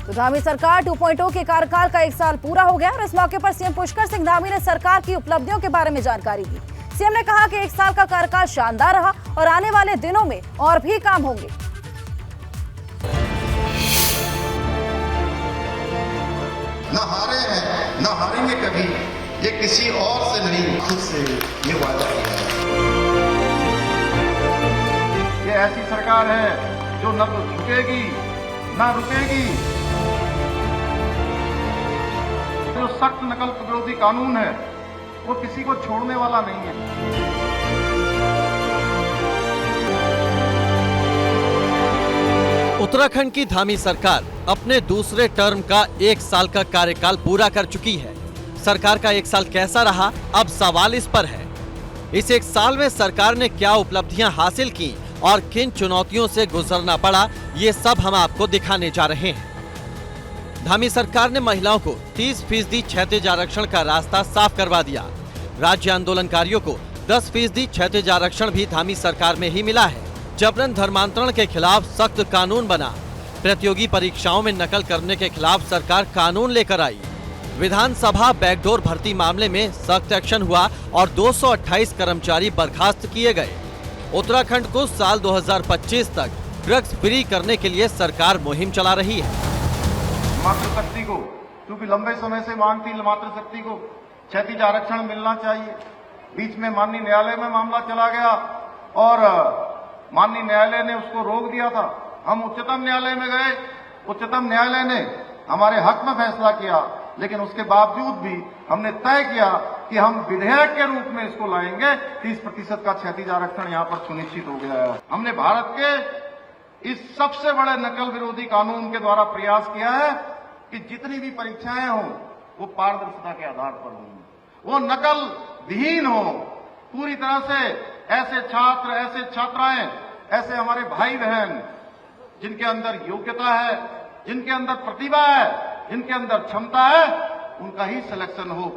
तो धामी सरकार 2.0 के कार्यकाल का 1 साल पूरा हो गया और इस मौके पर सीएम पुष्कर सिंह धामी ने सरकार की उपलब्धियों के बारे में जानकारी दी। सीएम ने कहा कि 1 साल का कार्यकाल शानदार रहा और आने वाले दिनों में और भी काम होंगे। न हारे हैं न हारेंगे कभी, ये किसी और से नहीं खुद से ये वादा किया है। ये ऐसी सरकार है जो न तो झुकेगी न रुकेगी। जो सख्त नकल विरोधी कानून है वो किसी को छोड़ने वाला नहीं है। उत्तराखंड की धामी सरकार अपने दूसरे टर्म का 1 साल का कार्यकाल पूरा कर चुकी है। सरकार का 1 साल कैसा रहा, अब सवाल इस पर है। इस 1 साल में सरकार ने क्या उपलब्धियां हासिल की और किन चुनौतियों से गुजरना पड़ा, ये सब हम आपको दिखाने जा रहे हैं। धामी सरकार ने महिलाओं को 30% क्षैतिज आरक्षण का रास्ता साफ करवा दिया। राज्य आंदोलनकारियों को 10% क्षैतिज आरक्षण भी धामी सरकार में ही मिला है। जबरन धर्मांतरण के खिलाफ सख्त कानून बना। प्रतियोगी परीक्षाओं में नकल करने के खिलाफ सरकार कानून लेकर आई। विधानसभा बैकडोर भर्ती मामले में सख्त एक्शन हुआ और 228 कर्मचारी बर्खास्त किए गए। उत्तराखंड को साल 2025 तक ड्रग्स फ्री करने के लिए सरकार मुहिम चला रही है। मातृशक्ति को, क्योंकि लंबे समय से मांग थी मातृशक्ति को क्षैतिज आरक्षण मिलना चाहिए। बीच में माननीय न्यायालय में मामला चला गया और माननीय न्यायालय ने उसको रोक दिया था। हम उच्चतम न्यायालय में गए, उच्चतम न्यायालय ने हमारे हक में फैसला किया, लेकिन उसके बावजूद भी हमने तय किया कि हम विधेयक के रूप में इसको लाएंगे। 30% का क्षैतिज आरक्षण यहाँ पर सुनिश्चित हो गया है। हमने भारत के इस सबसे बड़े नकल विरोधी कानून के द्वारा प्रयास किया है कि जितनी भी परीक्षाएं हों वो पारदर्शिता के आधार पर हों, वो नकल विहीन हो। पूरी तरह से ऐसे छात्र, ऐसे छात्राएं, ऐसे हमारे भाई बहन जिनके अंदर योग्यता है, जिनके अंदर प्रतिभा है, जिनके अंदर क्षमता है, उनका ही सिलेक्शन हो।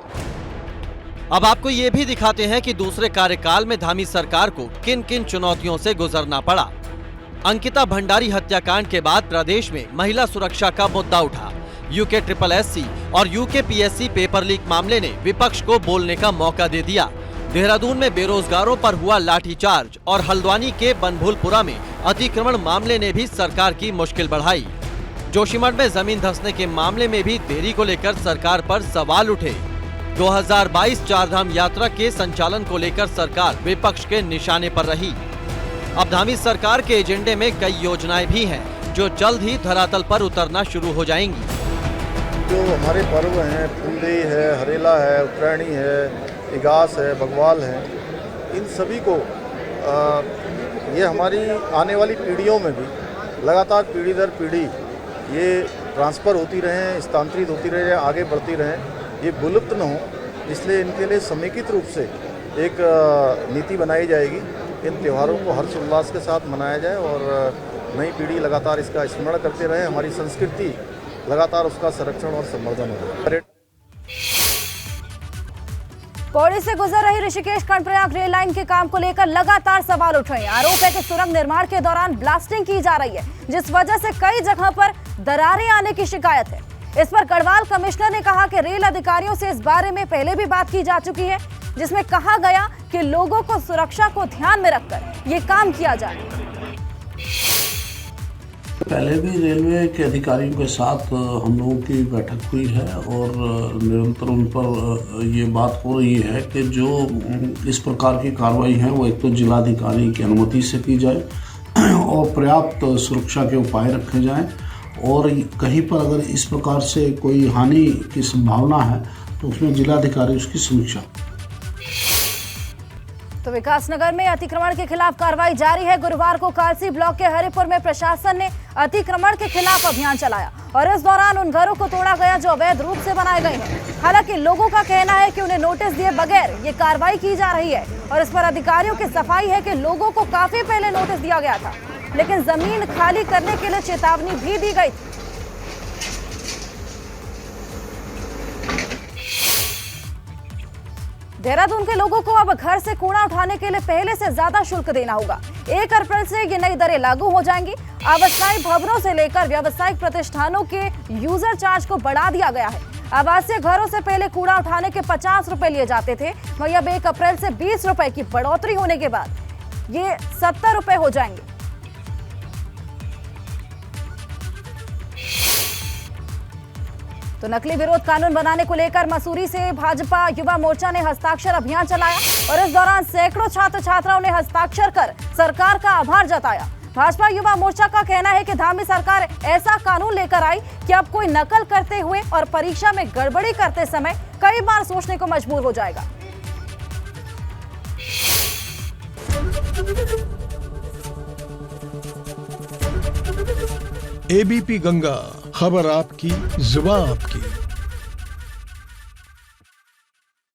अब आपको ये भी दिखाते हैं कि दूसरे कार्यकाल में धामी सरकार को किन किन चुनौतियों से गुजरना पड़ा। अंकिता भंडारी हत्याकांड के बाद प्रदेश में महिला सुरक्षा का मुद्दा उठा। यूके SSSC और यूके PSC पेपर लीक मामले ने विपक्ष को बोलने का मौका दे दिया। देहरादून में बेरोजगारों पर हुआ लाठीचार्ज और हल्द्वानी के बनभूलपुरा में अतिक्रमण मामले ने भी सरकार की मुश्किल बढ़ाई। जोशीमठ में जमीन धंसने के मामले में भी देरी को लेकर सरकार पर सवाल उठे। 2022 चारधाम यात्रा के संचालन को लेकर सरकार विपक्ष के निशाने पर रही। अब धामी सरकार के एजेंडे में कई योजनाएं भी हैं जो जल्द ही धरातल पर उतरना शुरू हो जाएंगी। जो हमारे पर्व हैं, फूलदेई है, हरेला है, उत्तरायणी है, इगास है, बग्वाल है, इन सभी को ये हमारी आने वाली पीढ़ियों में भी लगातार पीढ़ी दर पीढ़ी ये ट्रांसफ़र होती रहें, स्थानांतरित होती रहे, आगे बढ़ती रहें, ये विलुप्त न हो। इसलिए इनके लिए समेकित रूप से एक नीति बनाई जाएगी। इन त्योहारों को हर्षोल्लास के साथ मनाया जाए और नई पीढ़ी लगातार इसका स्मरण करते रहे। हमारी संस्कृति लगातार उसका संरक्षण और संवर्धन हो। पौड़ी से गुजर रही ऋषिकेश कर्णप्रयाग रेल लाइन के काम को लेकर लगातार सवाल उठ रहे हैं। आरोप है कि सुरंग निर्माण के दौरान ब्लास्टिंग की जा रही है, जिस वजह से कई जगह पर दरारें आने की शिकायत है। इस पर गढ़वाल कमिश्नर ने कहा कि रेल अधिकारियों से इस बारे में पहले भी बात की जा चुकी है, जिसमें कहा गया कि लोगों को सुरक्षा को ध्यान में रखकर ये काम किया जाए। पहले भी रेलवे के अधिकारियों के साथ हम लोगों की बैठक हुई है और निरंतर उन पर ये बात हो रही है कि जो इस प्रकार की कार्रवाई है वो एक तो जिलाधिकारी की अनुमति से की जाए और पर्याप्त सुरक्षा के उपाय रखे जाएं, और कहीं पर अगर इस प्रकार से कोई हानि की संभावना है तो उसमें जिलाधिकारी उसकी समीक्षा। तो विकासनगर में अतिक्रमण के खिलाफ कार्रवाई जारी है। गुरुवार को कालसी ब्लॉक के हरिपुर में प्रशासन ने अतिक्रमण के खिलाफ अभियान चलाया और इस दौरान उन घरों को तोड़ा गया जो अवैध रूप से बनाए गए हैं। हालांकि लोगों का कहना है कि उन्हें नोटिस दिए बगैर ये कार्रवाई की जा रही है और इस पर अधिकारियों की सफाई है कि लोगों को काफी पहले नोटिस दिया गया था, लेकिन जमीन खाली करने के लिए चेतावनी भी दी गई थी। देहरादून के लोगों को अब घर से कूड़ा उठाने के लिए पहले से ज्यादा शुल्क देना होगा। 1 अप्रैल से ये नई दरें लागू हो जाएंगी। आवासीय भवनों से लेकर व्यावसायिक प्रतिष्ठानों के यूजर चार्ज को बढ़ा दिया गया है। आवासीय घरों से पहले कूड़ा उठाने के 50 रुपए लिए जाते थे, वहीं अब 1 अप्रैल से 20 रुपए की बढ़ोतरी होने के बाद ये 70 रुपए हो जाएंगे। तो नकली विरोध कानून बनाने को लेकर मसूरी से भाजपा युवा मोर्चा ने हस्ताक्षर अभियान चलाया और इस दौरान सैकड़ों छात्र छात्राओं ने हस्ताक्षर कर सरकार का आभार जताया। भाजपा युवा मोर्चा का कहना है कि धामी सरकार ऐसा कानून लेकर आई कि अब कोई नकल करते हुए और परीक्षा में गड़बड़ी करते समय कई बार सोचने को मजबूर हो जाएगा। एबीपी गंगा, खबर आपकी, जुबान आपकी।